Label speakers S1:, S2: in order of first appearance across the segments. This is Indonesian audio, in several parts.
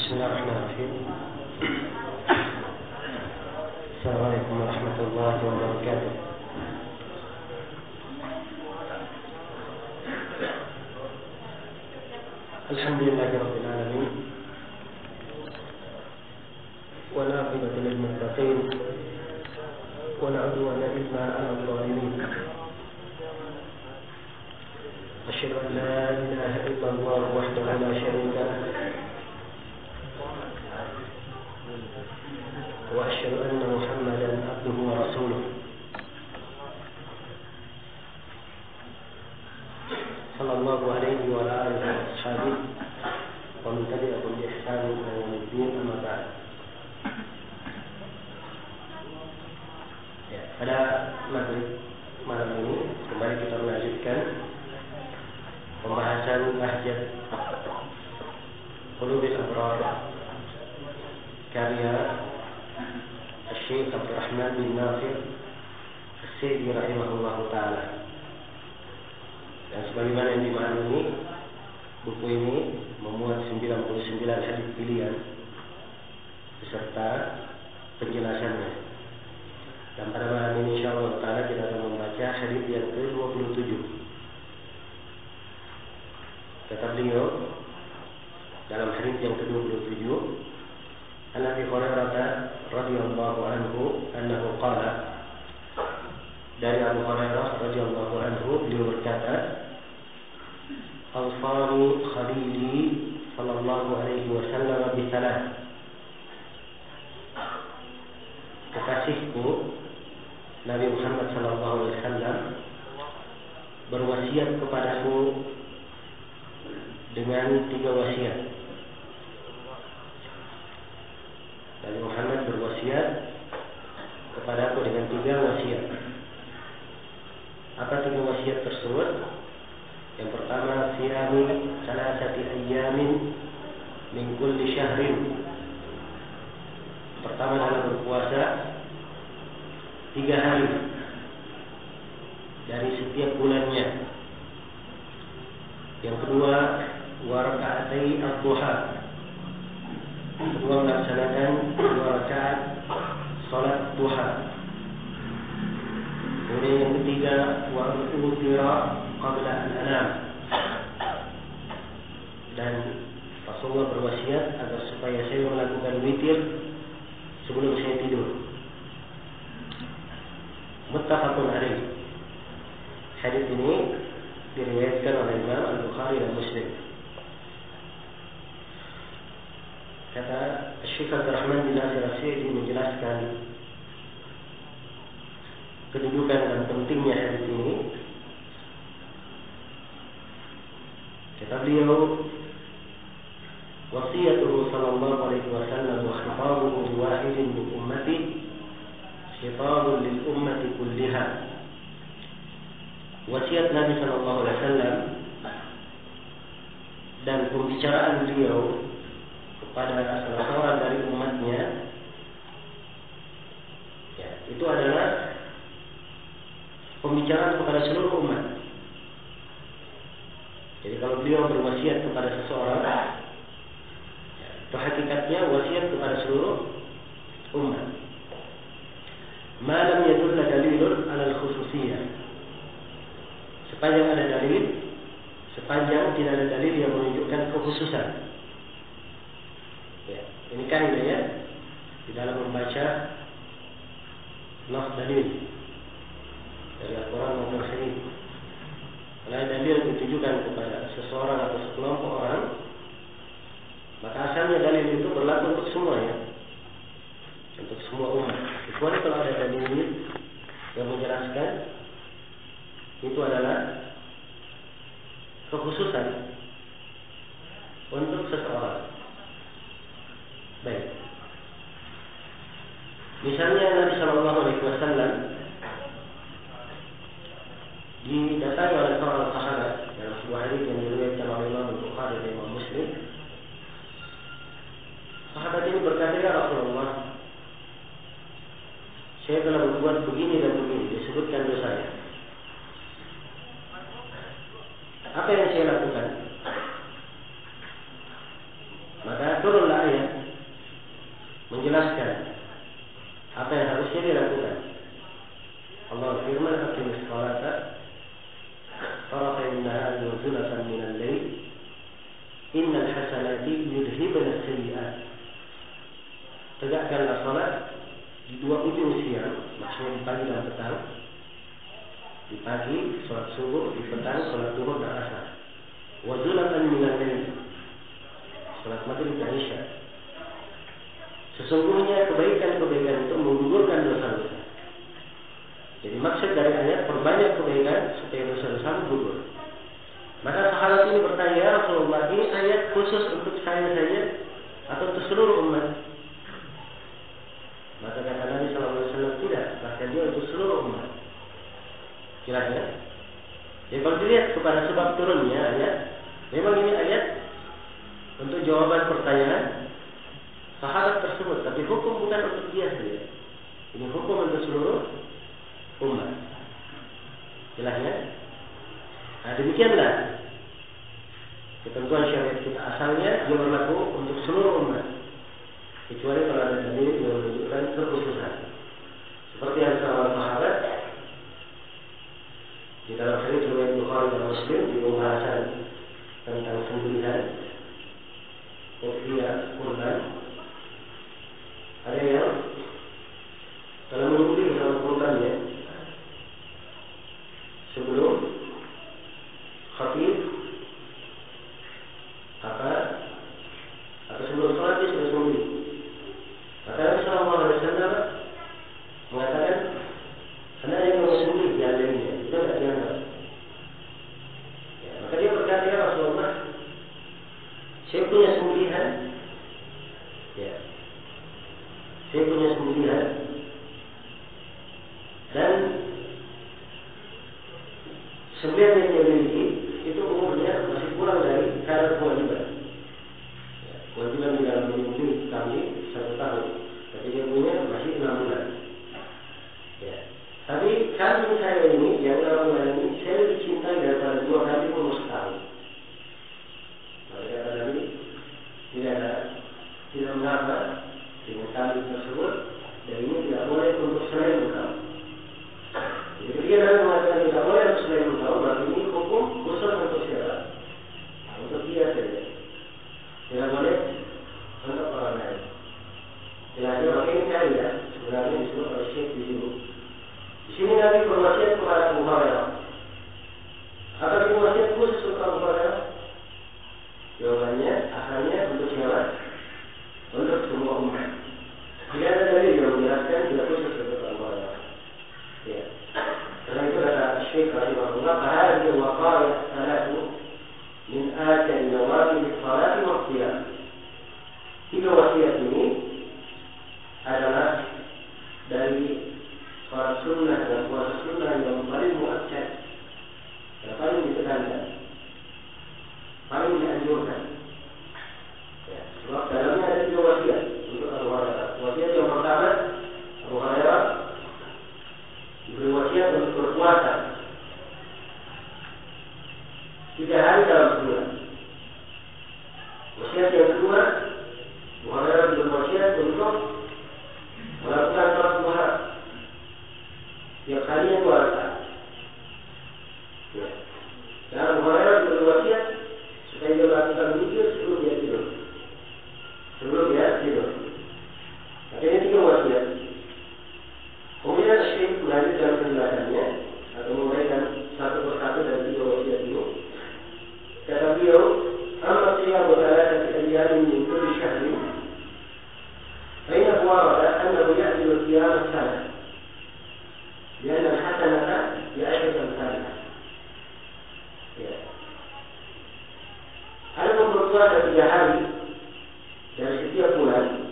S1: Bismillahirrahmanirrahim. Assalamualaikum warahmatullahi wabarakatuh. Alhamdulillahirabbil alamin. Wal 'aqibatu lil muttaqin. Wa la 'udwana illa 'alal zalimin. Asyhadu an la ilaha illallah wahdahu la syarika lah. Wa asyhadu anna Muhammadan abduhu wa rasuluh. Sallallahu alaihi wa ala alihi wa ashabihi wa man tabi'ahum bi ihsan ila yaumiddin, amma ba'd. Pada maghrib malam ini kembali kita melanjutkan pembahasan Bahjat Qulubil Abrar karya Syekh Abdul Rahman bin Nasir As-Sa'di rahimahullahu ta'ala. Dan sebagaimana yang dimaklumi, buku ini memuat 99 hadis pilihan beserta penjelasannya. Dan pada malam ini insyaallah ta'ala kita akan membaca hadis yang ke-27. Kata beliau dalam hadis yang ke-27, An Abi Hurairah radhiyallahu anhu annahu qala, dari Abu Hurairah radhiyallahu anhu beliau berkata, Awsani khalili sallallahu alaihi wasallam bi salat. Kekasihku Nabi Muhammad sallallahu alaihi wasallam berwasiat kepadaku dengan 3 wasiat. Nabi Muhammad berwasiat kepadaku dengan 3 wasiat. Apa 3 wasiat tersebut? Yang pertama, siyami salasati ayyamin min kulli syahrin. Pertama dalam berpuasa 3 hari dari setiap bulannya. Yang kedua, wa raka'atai ad-duha. Kedua, melaksanakan 2 rakaat salat duha. Kemudian yang ketiga, wa utira qabla al-anam. Dan Rasulullah berwasiat agar supaya saya melakukan witir sebelum saya tidur. Muttafaqun alaih. Hadis ini diriwayatkan oleh Imam Al-Bukhari dan Muslim. Kata Syekh Abdul Rahman bin Nasir As-Sa'di menjelaskan kedudukan dan pentingnya hadis ini. Kata beliau, wasiyatuhu sallallahu alaihi wasallam wa khitabuhu li wahidin min ummati khitabun lil ummati kulliha. Wasiat Nabi sallallahu alaihi wasallam dan pembicaraan beliau kepada salah seorang dari umatnya, ya, itu adalah pembicaraan kepada seluruh umat. Jadi kalau beliau berwasiat kepada seseorang, ya, itu hakikatnya wasiat kepada seluruh umat. Ma lam yadulla dalilun 'ala al-khususiyyah. Sepanjang ada dalil, sepanjang tidak ada dalil yang menunjukkan kekhususan. Ya, ini kaidah ya di dalam membaca nas dalil dari Al-Quran maupun hadis. Kalau ada dalil yang ditujukan kepada seseorang atau sekelompok orang, maka asalnya dalil itu berlaku untuk semuanya, untuk semua umat. Kecuali kalau ada dalil yang menjelaskan itu adalah kekhususan untuk seseorang. Baik. Misalnya Nabi Shallallahu Alaihi Wasallam didatangi oleh seorang sahabat dalam sebuah hadis yang diriwayatkan oleh Imam Bukhari dan Imam Muslim. Sahabat ini berkata, ya Rasulullah, saya telah berbuat begini dan begini, disebutkan dosanya. Apa yang saya lakukan? Maka turunlah ayat menjelaskan apa yang harusnya dilakukan. Allah firman, "Aqimis sholata tarafayn nahari wa zulfan minal lail, innal hasanati yudhibna as-sayyi'at." Tegakkanlah salat di dua ujung siang, maksudnya di pagi dan petang. Di pagi salat subuh, di petang salat zuhur dan asar. Wa zulfan minal lail, salat maghrib dan isya. Sesungguhnya kebaikan-kebaikan itu menggugurkan dosa-dosa. Jadi maksud dari ayat, perbanyak kebaikan supaya dosa-dosa gugur. Maka sahabat ini bertanya, "Ya Rasulullah, ini ayat khusus untuk saya saja atau untuk seluruh umat?" Maka kata Nabi SAW, "Tidak, bahkan dia untuk seluruh umat." Jelas ya? Jadi kalau dilihat kepada sebab turunnya ayat, memang ini ayat untuk jawaban pertanyaan sahabat tersebut, tapi hukum bukan untuk dia saja. Ini hukum untuk seluruh umat. Jelas ya? Nah, demikianlah ketentuan syariat kita, asalnya dia berlaku untuk seluruh umat, kecuali kalau ada dalil yang menunjukkan kekhususan. Seperti yang disebutkan sahabat di dalam hadis riwayat Bukhari dan Muslim di pembahasan tentang sembelihan udhiyah kurban. Ada yang kalau menyembelih hewan kurbannya sebelum khatib atau sebelum sholat dia sudah sembelih. Maka Nabi SAW mengatakan, "Karena yang mau sembelih yang lainnya itu tidak dianggap." Ya, maka dia berkata, "Ya Rasulullah, saya punya sembelihan, ya, saya punya sembelihan dan sembelihan yang dia miliki itu umurnya masih kurang dari kadar kewajiban. Ya, kewajiban di dalam menyembelih kambing 1 tahun, tapi dia punya masih 6 bulan. Ya. Tapi kambing saya ini, yang 6 bulan ini, saya lebih cintai daripada 2 kambing umur setahun." Maka kata Nabi, tidak mengapa dengan kambing tersebut, dan ini tidak boleh untuk selain engkau. Jadi ketika Nabi mengatakan tidak boleh untuk selain engkau, berarti ini hukum khusus untuk siapa? Untuk dia saja. Tidak boleh untuk orang lain. Jadi maka ini kaya sebenarnya disebut oleh Syekh di sini. Di sini Nabi berwasiat kepada Abu Hurairah. Apa itu wasiat khusus untuk Abu Hurairah? Jawabannya asalnya untuk siapa? Untuk semua umat. Tidak ada dalil yang menjelaskan tidak khusus untuk Abu Hurairah. Ya. Karena itu kata Syekh rahimahullah, "Hadhihi al-waqa'i' ats-tsalatu min athari nawafil as-salati wa as-siyam." 3 wasiat ini adalah dari salat sunnah dan puasa sunnah yang paling muakkad, yang paling ditekankan, paling dianjurkan. Ya, sebab dalamnya ada 3 wasiat untuk Abu Hurairah. Wasiat yang pertama, Abu Hurairah diberi wasiat untuk berpuasa 3 hari dalam sebulan. Wasiat yang kedua, Abu Hurairah diberi wasiat untuk melakukan salat duha tiap harinya 2 rakaat. Ya. Dan Abu Hurairah diberi wasiat supaya dia melakukan zikir sebelum dia tidur. Maka ini 3 wasiat. Kemudian Syekh melanjutkan penjelasannya atau menguraikan satu persatu dari 3 wasiat ini. Kata beliau, "Amma siyamu 3 ayyamin min kulli syahrin, fa innahu warada annahu ya'dilu qiyam as-sanah, li'anna al-hasanata bi'ashri amsalha." Ya. Ada berpuasa 3 hari dari setiap bulan.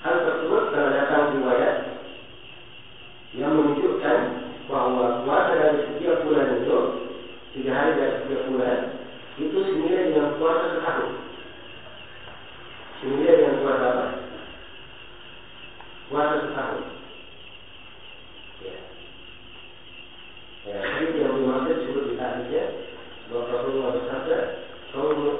S1: Hal tersebut telah datang riwayat yang menunjukkan bahwa puasa dari setiap bulan itu, 3 hari dari setiap bulan, itu senilai dengan puasa setahun. Senilai dengan puasa apa? Puasa setahun. Ya. Ya, jadi yang dimaksud disebut di hadisnya bahwa Rasulullah bersabda, "Saum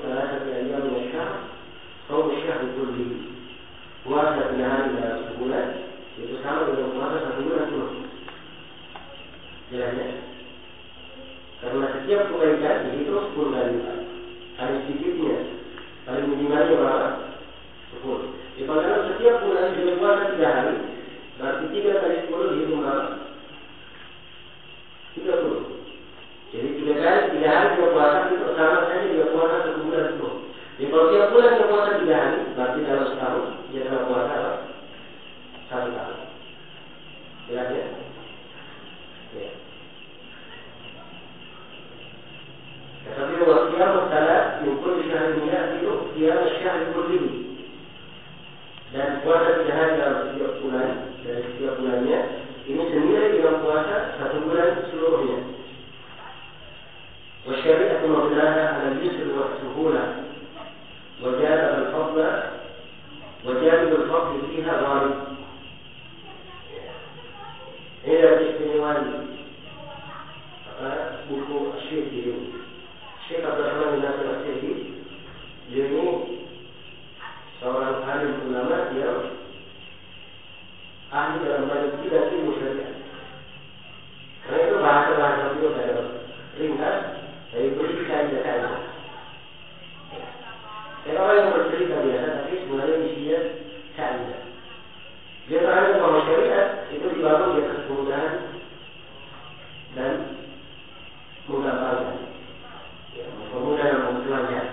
S1: qiyam asy-syahr kullihi. Dan puasa 3 hari dalam setiap bulan, dari setiap bulannya ini senilai dengan puasa 1 bulan seluruhnya. Wa syari'atu mabnaha 'ala al-yusr wa as-suhulah. Wa jalab al-fadla wa jalib al-fadl fiha ghalib. Ini adalah keistimewaan buku Syekh ini. Syekh Abdul Rahman bin Nasir As-Sa'di, dia ini seorang alim ulama yang ahli dalam banyak bidang ilmu syariat. Karena itu bahasa-bahasa beliau dalam ringkas, dari bercerita-cerita. Ada orang yang bercerita biasa, tapi sebenarnya isinya syariat. Dia terangkan bahwa syariat itu dibangun di atas kemudahan dan menggampangkan, mempermudah dan memperlancar.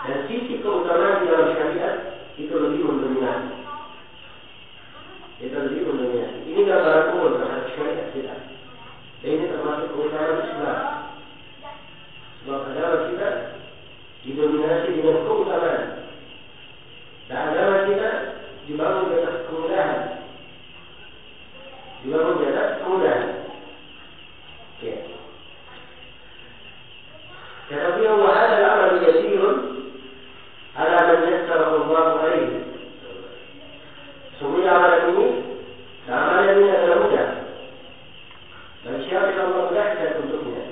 S1: Dan sisi keutamaan di dalam syariat itu lebih mendominasi. Ini gambaran umum terhadap syariat kita. Dan ini termasuk keutamaan Islam. Sebab agama kita didominasi dengan keutamaan. Dan agama kita dibangun di atas kemudahan. Ya. Kata beliau, wa hadha al-amal yasirun ala man yassarahu Allah alaihi. Sungguhnya amalan ini adalah mudah bagi siapa yang Allah mudahkan untuknya.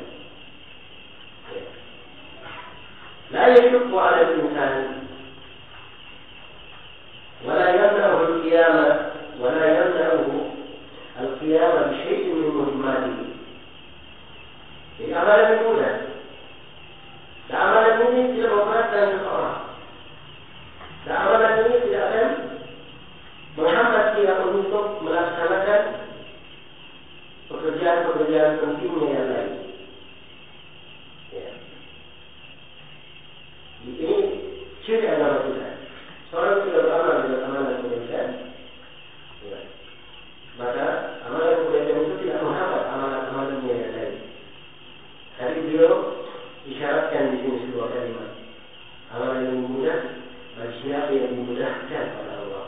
S1: La yashukku ala al-insan wa la yamna'uhu al-qiyamah wa la yamna'uhu al-qiyamah bi syai'in min muhimmatihi. Jadi amalan ini mudah. Dan amalan ini tidak memberatkan seseorang. Dan amalan ini tidak akan menghambat dia untuk melaksanakan pekerjaan-pekerjaan pentingnya yang lain. Ya. Ini ciri agama kita. Seorang tidak beramal dengan amalan kebaikan, ya, maka amalan kebaikan itu tidak menghambat amalan-amalannya yang lain. Tadi beliau isyaratkan di sini sebuah kalimat. Amalan yang mudah bagi siapa yang dimudahkan oleh Allah.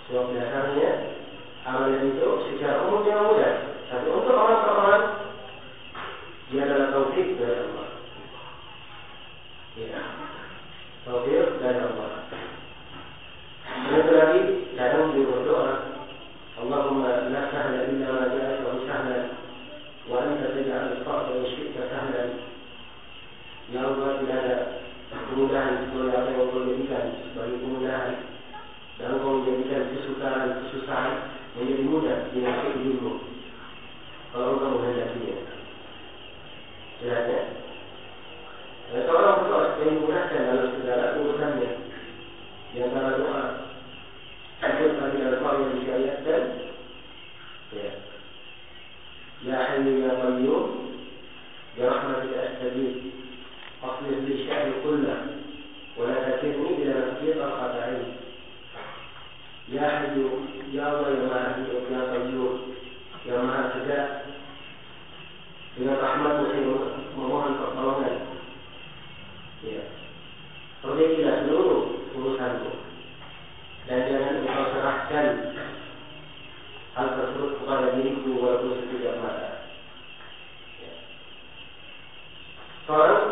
S1: Sebab dasarnya amalan itu secara umum memang mudah. Tapi untuk orang-orang dia adalah taufik dari Allah. Ya, taufik dari Allah. Dan lagi kadang dia berdoa, Allahumma la sahla illa ma ja'altahu sahlan wa anta taj'al as-sa'ba in syi'ta sahlan. Ya Allah, tidak ada kemudahan sesuai apa yang Engkau jadikan sebagai kemudahan, dan Engkau menjadikan kesusahan menjadi mudah dengan keizin-Mu kalau Engkau menghendakinya. Jelasnya, seorang berdoa supaya dimudahkan dalam segala urusannya. Di antara doa ikut bagi doa yang disyariatkan, ya Hayyu ya Qayyum bi rahmatika astaghith أصلح لي الشأن كله ولا تكلني إلى نفسي طرفة عين. يا حي يا الله يا ماهي يا قيوم يا ماهي dengan rahmat-Mu memohon pertolongan. Ya. Perbaikilah seluruh urusanku dan jangan Engkau serahkan hal tersebut kepada diriku walaupun sekejap mata. Ya. Seorang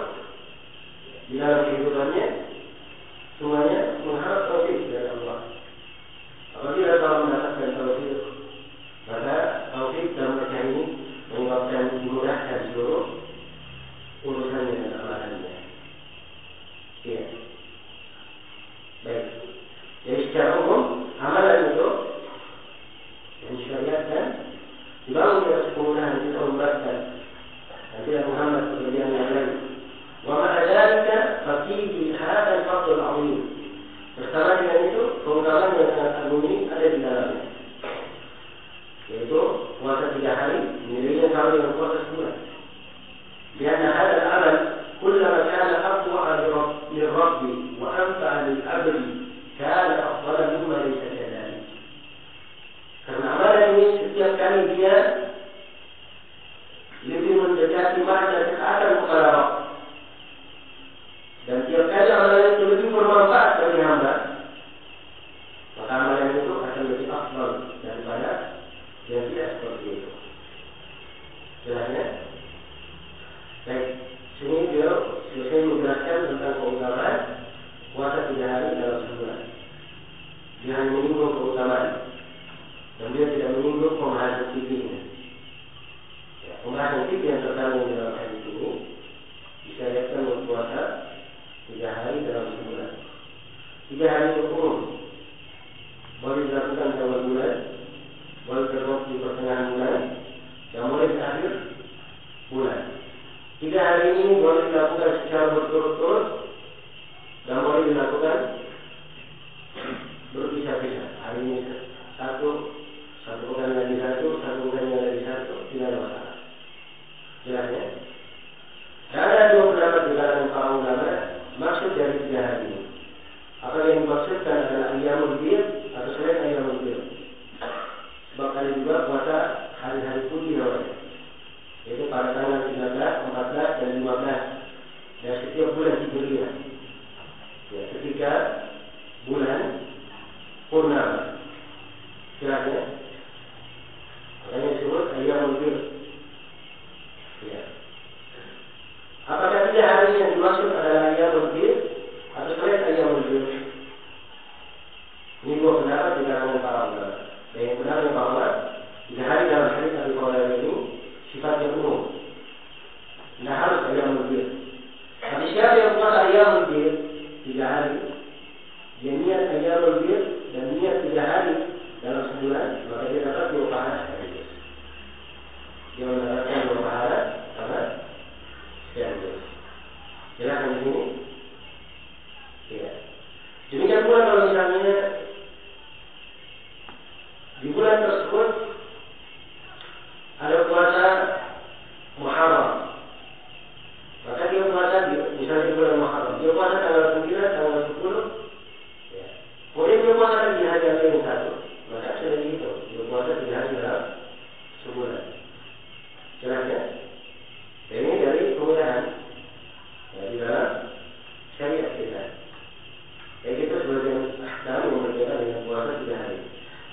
S1: di dalam kehidupannya semuanya mengharap taufik dari Allah. Apabila seorang mendapatkan taufik, maka taufik dalam mereka ini menyebabkan dimudahkan seluruh urusannya dan amalannya. Ya. Baik. Jadi secara umum amalan itu yang disyariatkan dibangun dengan kemudahan, tidak memberatkan dan tidak menghambat pekerjaan yang lain. Wa ma'a dzalika faqih dan tiap kali amalan itu lebih bermanfaat bagi hamba, maka amalan itu akan lebih afdal daripada yang tidak seperti itu. Jelasnya? Baik, sini beliau selesai menjelaskan tentang keutamaan puasa 3 hari dalam sebulan. Dia hanya menyinggung keutamaan, dan dia tidak menyinggung pembahasan fikihnya. Ya, pembahasan fikih yang terkandung dalam hadis ini disyariatkan berpuasa 3 hari dalam sebulan. 3 hari itu umum, boleh dilakukan di awal bulan, boleh dilakukan di pertengahan bulan, dan boleh di akhir bulan. 3 hari ini boleh dilakukan secara berturut-turut dan boleh dilakukan berpisah-pisah. Hari ini satu bukan lagi satu bukannya lagi satu, tidak ada masalah. Jelasnya? Ada 2 pendapat di kalangan para ulama maksud dari 3 hari ini. Apakah yang dimaksudkan adalah ayyamul bid atau selain ayyamul bid? Sebab ada juga puasa hari-hari putih namanya, yaitu pada tanggal 13, 14, dan 15 dan setiap bulan Hijriah. Ya, ketika bulan purnama. Jelasnya? Makanya disebut ayyamul bid. Ya. Apakah 3 hari yang dimaksud adalah ayyamul bid atau selain ayyamul bid? Ini 2 pendapat di kalangan para ulama. Dan yang benar yang bahwa 3 hari dalam hadis Abi Hurairah ini sifatnya umum. Tidak harus ayyamul bid. Tapi siapa yang puasa ayyamul bid 3 hari, dia niat ayyamul bid dan niat 3 hari dalam sebulan, maka dia dapat 2 pahala sekaligus. Dia mendapatkan 2 pahala karena sekaligus. Jelas di sini? Ya. Demikian pula kalau misalnya di bulan tersebut ada puasa Muharram, maka dia puasa misalnya di bulan Muharram, dia puasa tanggal 9, tanggal 10, ya. Kemudian dia puasa lagi hari yang satu, maka sudah dihitung dia puasa 3 hari dalam sebulan. Jelasnya? Ini dari kemudahan ya, di dalam syariat kita. Baik itu sebagian ahkam yang berkaitan dengan puasa 3 hari.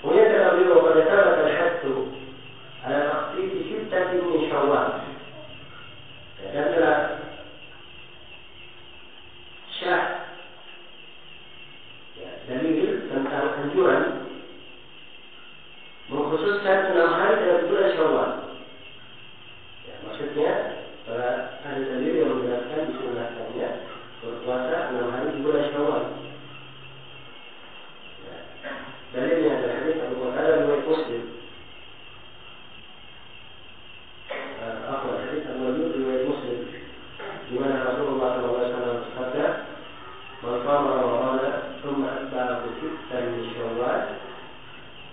S1: Kemudian kata beliau pada sahabat al-haddu ala takhsisi sittatin min Syawal. Dan telah syah ya, dalil tentang anjuran mengkhususkan 6 hari dalam bulan Syawal. Ya, maksudnya ada dalil yang menjelaskan disunahkannya berpuasa 6 hari di bulan Syawal. Ya, dalilnya adalah hadis Abu Qatadah riwayat Muslim. Hadis Abu Ayyub riwayat Muslim, di mana Rasulullah SAW bersabda, "Man qama Ramadan thumma atba'ahu sittan min Syawal,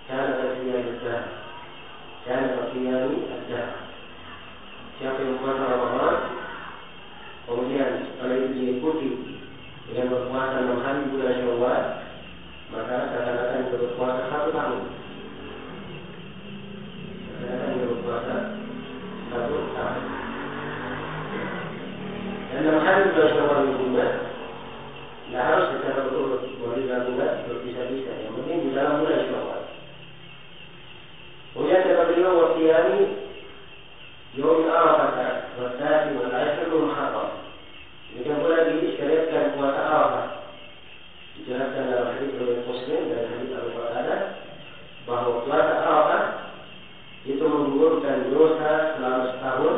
S1: kana qiyam ad-dahr." Kana qiyam ad-dahr. Siapa yang puasa Ramadan kemudian setelah itu diikuti dengan berpuasa 6 hari di bulan Syawal, maka seakan-akan dia berpuasa 1 tahun. Seakan-akan dia berpuasa 1 tahun. Dan 6 hari di bulan Syawal ini juga tidak harus secara berurut, boleh dilakukan berpisah-pisah. Yang penting di dalam bulan Syawal. Kemudian kata beliau, "Waqiyami Yawmi Arafah wa Tasi wal Ashir Muharram." Demikian pula disyariatkan puasa Arafah. Dijelaskan dalam hadis riwayat Muslim dan hadis Abu Qatadah bahwa puasa Arafah itu menggugurkan dosa selama setahun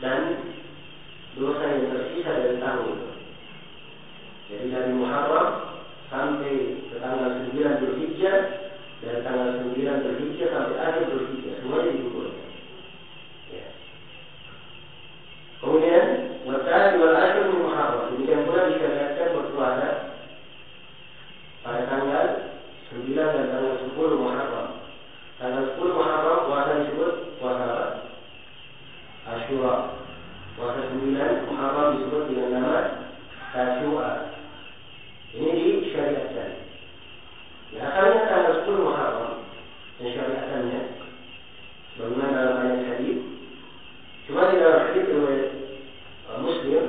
S1: dan dosa yang tersisa dari tahun itu. Jadi dari Muharram sampai ke tanggal 9 Dzulhijjah, dari tanggal 9 Dzulhijjah sampai akhir Dzulhijjah semuanya digugurkan. Kemudian Watari wal Ashir Muharram, demikian pula disyariatkan berpuasa pada tanggal 9 dan tanggal 10 Muharram. Tanggal 10 Muharram puasa disebut puasa apa? Asyura. Puasa 9 Muharram disebut dengan nama Tasyu'a. Ini disyariatkan. Ya, asalnya tanggal 10 Muharram disyariatkannya sebagaimana dalam ayat hadis. Cuma di dalam hadis riwayat Muslim,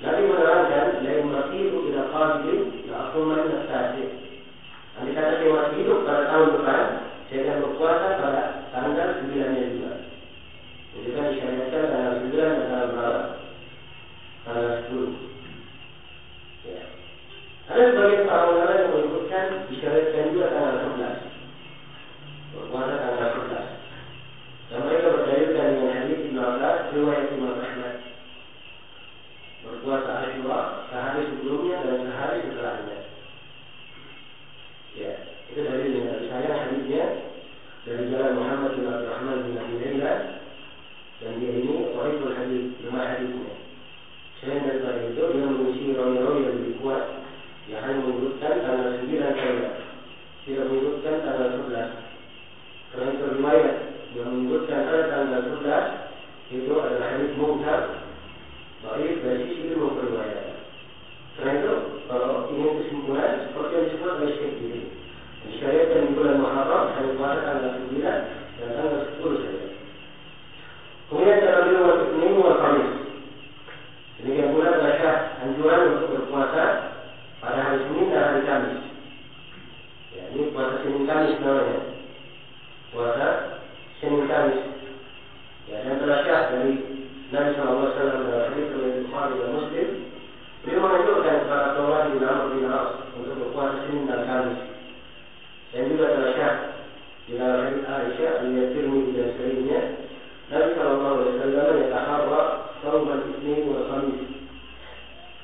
S1: Nabi menerangkan Ada sebagian para ulama yang menyebutkan disyariatkan juga tanggal 11. Berpuasa tanggal 11. Dan mereka berdalilkan dengan hadis Ibnu Abbas riwayat Imam Ahmad. Berpuasa Asyura sehari sebelumnya dan sehari setelahnya. Ya, itu dalilnya. Tapi sayang hadisnya dari jalan Muhammad bin Abdurrahman bin Abi Layla, dan dia ini dhaiful hadis, lemah hadisnya. Selain daripada itu, dia mengisi rawi-rawi yang lebih kuat, yang hanya menyebutkan tanggal 9 saja, tidak menyebutkan tanggal 11. Karena itu riwayat yang menyebutkan ada tanggal 11 itu adalah hadis munkar, dhaif dari sisi ilmu periwayatan. Karena itu, kalau ingin kesimpulan seperti yang disebut oleh Syekh ini, disyariatkan di bulan Muharram hanya puasa tanggal 9 dan tanggal 10 saja. Kemudian terakhir waktu Senin wal Khamis. Demikian pula adalah anjuran untuk berpuasa pada hari Senin dan hari Kamis. Ya, ini puasa Senin Kamis namanya. Puasa Senin Kamis. Ya, dan telah syah dari Nabi SAW dalam hadis riwayat Bukhari dan Muslim. Beliau menganjurkan kepada Abdullah bin Amr bin As untuk berpuasa Senin dan Kamis. Dan juga telah syah di dalam hadis Aisyah riwayat Tirmidzi dan selainnya. Nabi SAW yataharra sauman Isnin wal Khamis.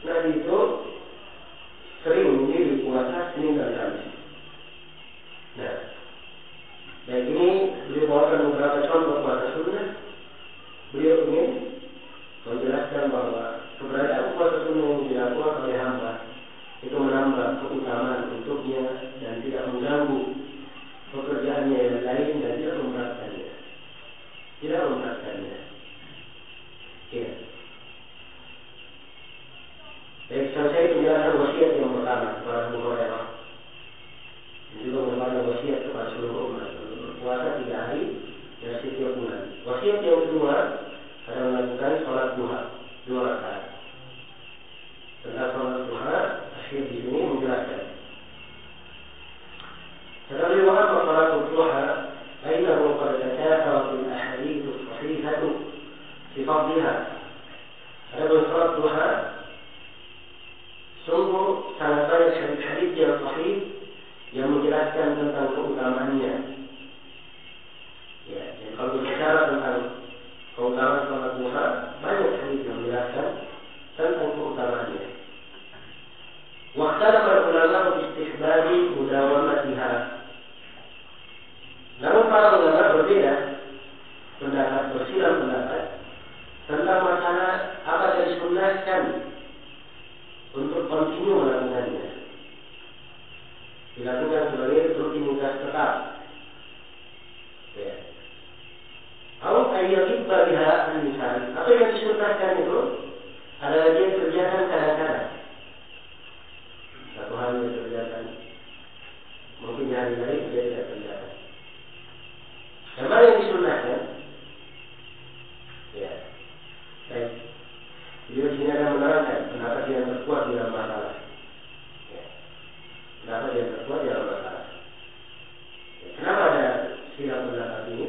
S1: Nabi itu sering memilih puasa Senin dan Kamis. Nah, baik ini beliau bawakan beberapa contoh puasa sunnah. Beliau ingin menjelaskan bahwa keberadaan puasa sunnah yang dilakukan oleh hamba itu menambah keutamaan untuknya dan tidak mengganggu pekerjaannya yang lain dan tidak memberatkannya. Tidak memberatkannya. Ya. Baik, selesai penjelasan wasiat yang pertama kepada Abu Hurairah. Juga merupakan wasiat kepada seluruh umat untuk berpuasa 3 hari dan setiap bulan. Wasiat yang kedua adalah melakukan sholat duha 2 rakaat. Tentang sholat duha, Syekh di sini menjelaskan. Kata beliau, "Wa sholat duha bainahu qad tata'arat al-ahadits as-sahihah fi fadliha." Adapun sholat duha, sungguh sangat banyak hadis-hadis yang sahih yang menjelaskan tentang keutamaannya. Ya, jadi kalau berbicara tentang keutamaan sholat duha, banyak hadis yang menjelaskan tentang keutamaannya. Waqtalafa al-ulama fi istihbabi mudawamatiha. Namun para ulama berbeda pendapat, bersilang pendapat tentang masalah apa yang disunnahkan untuk kontinu melakukannya. Dilakukan sebagai rutinitas tetap. Ya. Atau ayat biha al-lisan. Apa yang disunnahkan itu adalah dia kerjakan kadang-kadang. Satu hari dia kerjakan, mungkin hari-hari dia tidak kerjakan. Dan mana yang disunnahkan? Ya. Baik. Beliau di sini akan menerangkan pendapat yang terkuat dalam masalah. Ya. Pendapat yang terkuat dalam masalah. Ya. Kenapa ada silang pendapat ini?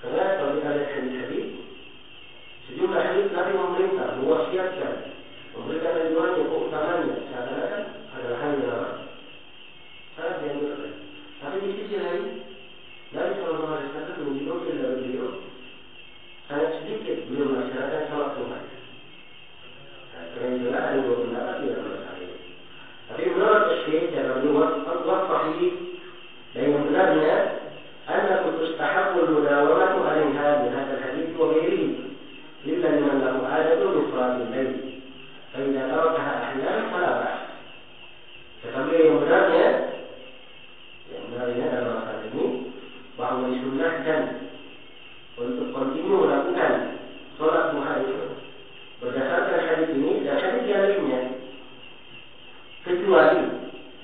S1: Karena kalau kita lihat hadis-hadis, sejumlah hadis Nabi memerintah, mewasiatkan, memberikan anjuran yang keutamanya, seakan-akan adalah hal yang sangat dianjurkan. Tapi di sisi lain, Nabi SAW menunjukkan dari beliau sangat sedikit beliau melaksanakan sholat duha. Karena itulah ada 2 pendapat di dalam masalah ini. Tapi menurut Syekh cara beliau sahih dan yang benarnya, annahu tustahabbul mudawamatu 'alaiha bi hadzal hadits wa ghairihi illa liman lahu 'adatu min salatil lail. Fa idza tarakaha ahyanan fala ba's. Kata beliau yang benarnya dalam masalah ini bahwa disunnahkan untuk kontinu melakukan sholat duha itu berdasarkan hadis ini dan hadis yang lainnya, kecuali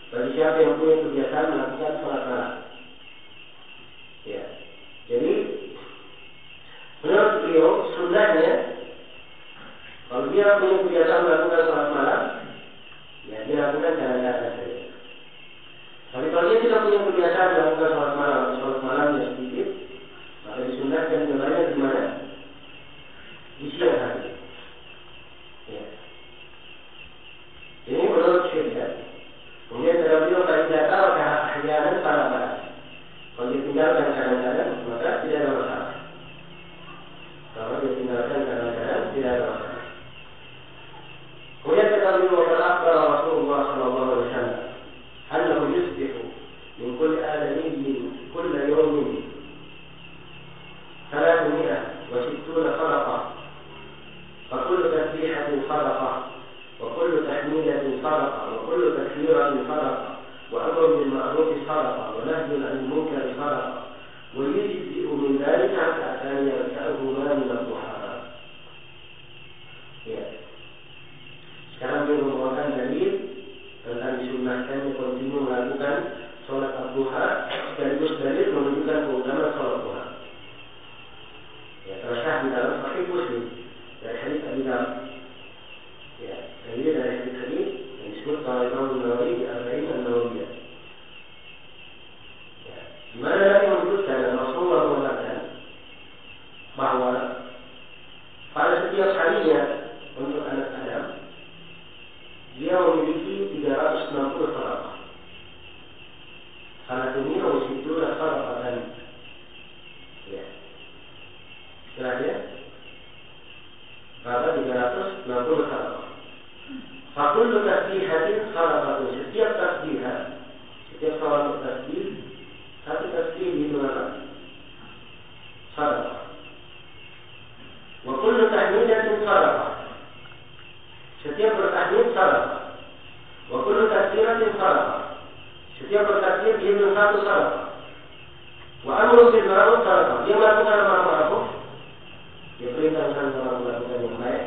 S1: bagi siapa yang punya kebiasaan melakukan sholat malam. Ya, jadi menurut beliau sunnahnya kalau dia punya kebiasaan melakukan sholat malam, ya dia lakukan kadang-kadang saja. Tapi kalau dia tidak punya kebiasaan melakukan sholat malamnya sedikit, maka disunnahkan kembali di mana? Di siang hari. Ya. Ini menurut Syekh صدقة وكل تحميدة صدقة وكل تكبيرة صدقة وأمر بالمعروف صدقة ونهي عن المنكر صدقة ويجزئ من ذلك ركعتان يركعهما من الضحى. Ya. Sekarang dia membawakan dalil tentang disunnahkannya kontinu melakukan sholat duha sekaligus dalil menunjukkan keutamaan sholat duha. Ya, tersyah di dalam Sahih Muslim dari hadits Abi Dzar. Ya, ini dari hadits yang disebut oleh Imam Nawawi di Arba'in An-Nawawiyah. Ya, di mana Nabi menyebutkan dan Rasulullah mengatakan bahwa pada setiap harinya untuk anak Adam dia memiliki 360 salat. Salat ini harus itu salatan. Ya. Jelas ya? Berapa 360 salat. Fakul tasbihatin salatatun. Setiap tasbihat, setiap salat tasbih, satu tasbih itu apa? Salat. Wa kullu tahmidatin salat. Setiap bertakbir salat. Wa kullu takbiratin salat. Setiap bertakbir dia dengan satu salat. Wa amru bil ma'ruf salat. Dia melakukan amar ma'ruf. Dia perintahkan orang melakukan yang baik.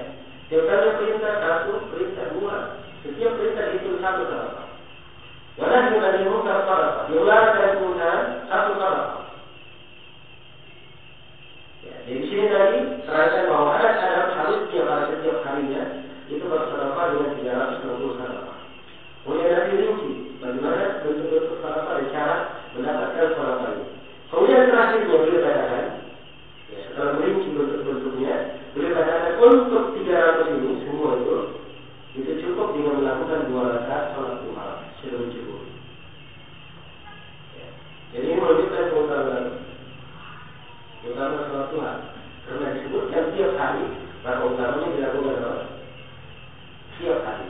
S1: Dia perintah satu, perintah dua. Setiap perintah itu satu salat. Wa nahyu 'anil munkar salat. Dia melarang dari kemunkaran satu salat. Ya, di sini tadi terangkan bahwa anak Adam harusnya pada setiap harinya itu bersedekah dengan 360 sedekah. Kemudian Nabi rinci bagaimana bentuk-bentuk sedekah dan cara mendapatkan sedekah ini. Kemudian terakhirnya beliau katakan, ya, setelah merinci bentuk-bentuknya, beliau katakan untuk 300 ini semua itu cukup dengan melakukan 2 rakaat salat duha sudah cukup. Ya. Jadi ini menunjukkan keutamaan salat duha karena disebutkan tiap hari maka utamanya dilakukan apa? Tiap hari.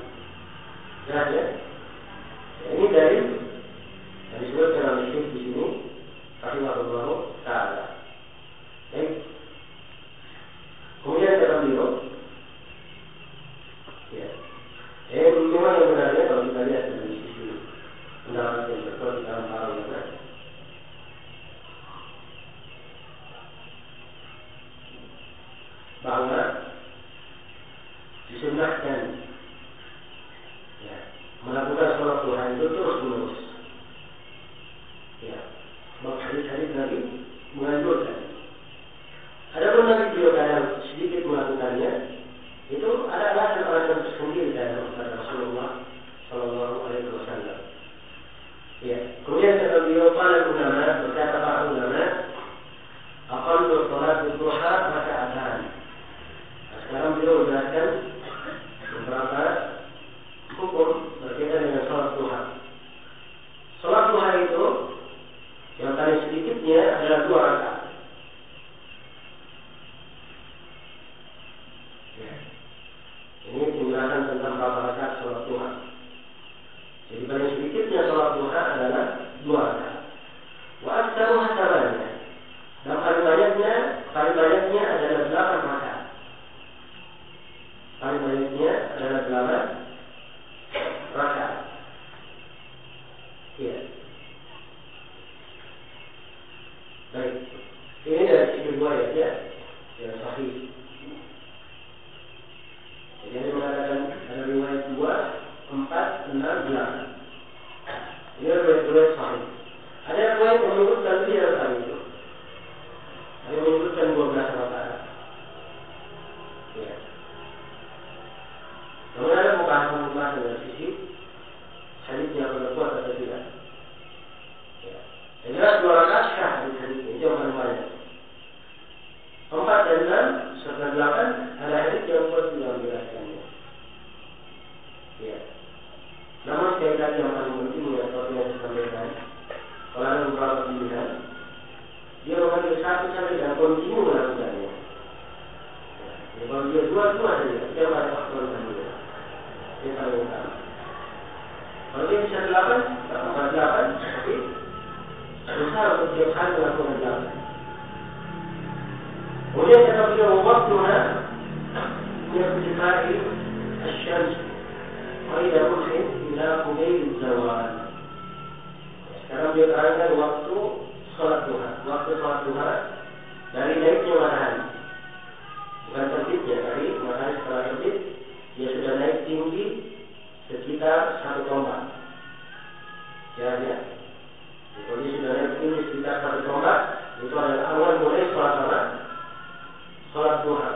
S1: Jelas ya? Ya, ini dari yang disebutkan oleh Syekh di sini, rahimahullah ta'ala. Baik. Kemudian kata beliau, ya, memang yang benarnya kalau kita lihat dari sisi pendapat yang betul di dalam para ulama, bahwa disunnahkan melakukan sholat duha itu terus menerus. Ya, sebab hadis-hadis Nabi menganjurkan. Adapun Nabi beliau kadang sedikit melakukannya, itu ada alasan-alasan tersendiri dalam Rasulullah Sallallahu Alaihi Wasallam. Ya, kemudian kata beliau para ulama berkata para ulama, aqallu sholat duha raka'atan. Sekarang beliau menjelaskan beberapa hukum berkaitan dengan sholat duha. Sholat duha itu yang paling sedikitnya adalah 2 rakaat. Ya. Ini penjelasan tentang berapa rakaat sholat duha. Jadi paling sedikitnya sholat duha adalah 2 rakaat. Wa aktsaruha thamaniyah. Dan paling banyaknya adalah 8 rakaat. Paling banyaknya adalah 8 rakaat. Iya. Baik. Ini dari sisi riwayat ya, yang sahih. Jadi ini mengatakan ada riwayat 2, 4, 6, 8. Ini riwayat sahih. Ada riwayat yang menyebutkan lebih dari itu. Ada yang menyebutkan 12 rakaat. Ya. Kemudian ada bukan Faidah ruhin ila qubayl zawal. Sekarang dia terangkan waktu sholat duha. Waktu sholat duha dari naiknya matahari, bukan terbitnya. Dari matahari setelah terbit, dia sudah naik tinggi sekitar 1 tombak. Ya. Kalau dia sudah naik tinggi sekitar 1 tombak, itu adalah awal mulai sholat duha.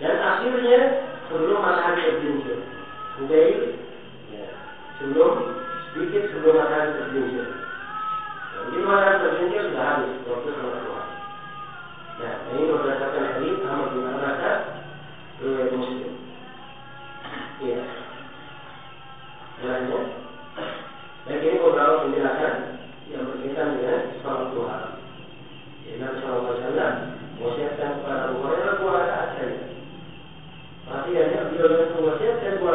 S1: Dan akhirnya sebelum matahari tergelincir. Qubayl, ya, sedikit sebelum matahari tergelincir. Jadi matahari tergelincir sudah habis waktu sholat duha. Nah, ini berdasarkan hadis Ahmad bin Hanbal riwayat Muslim. Iya. Selanjutnya, baik, ini beberapa penjelasan yang berkaitan dengan sholat duha. Nabi Sallallahu Alaihi Wasallam wasiatkan kepada Abu Hurairah 2 rakaat saja. Artinya beliau mewasiatkan 2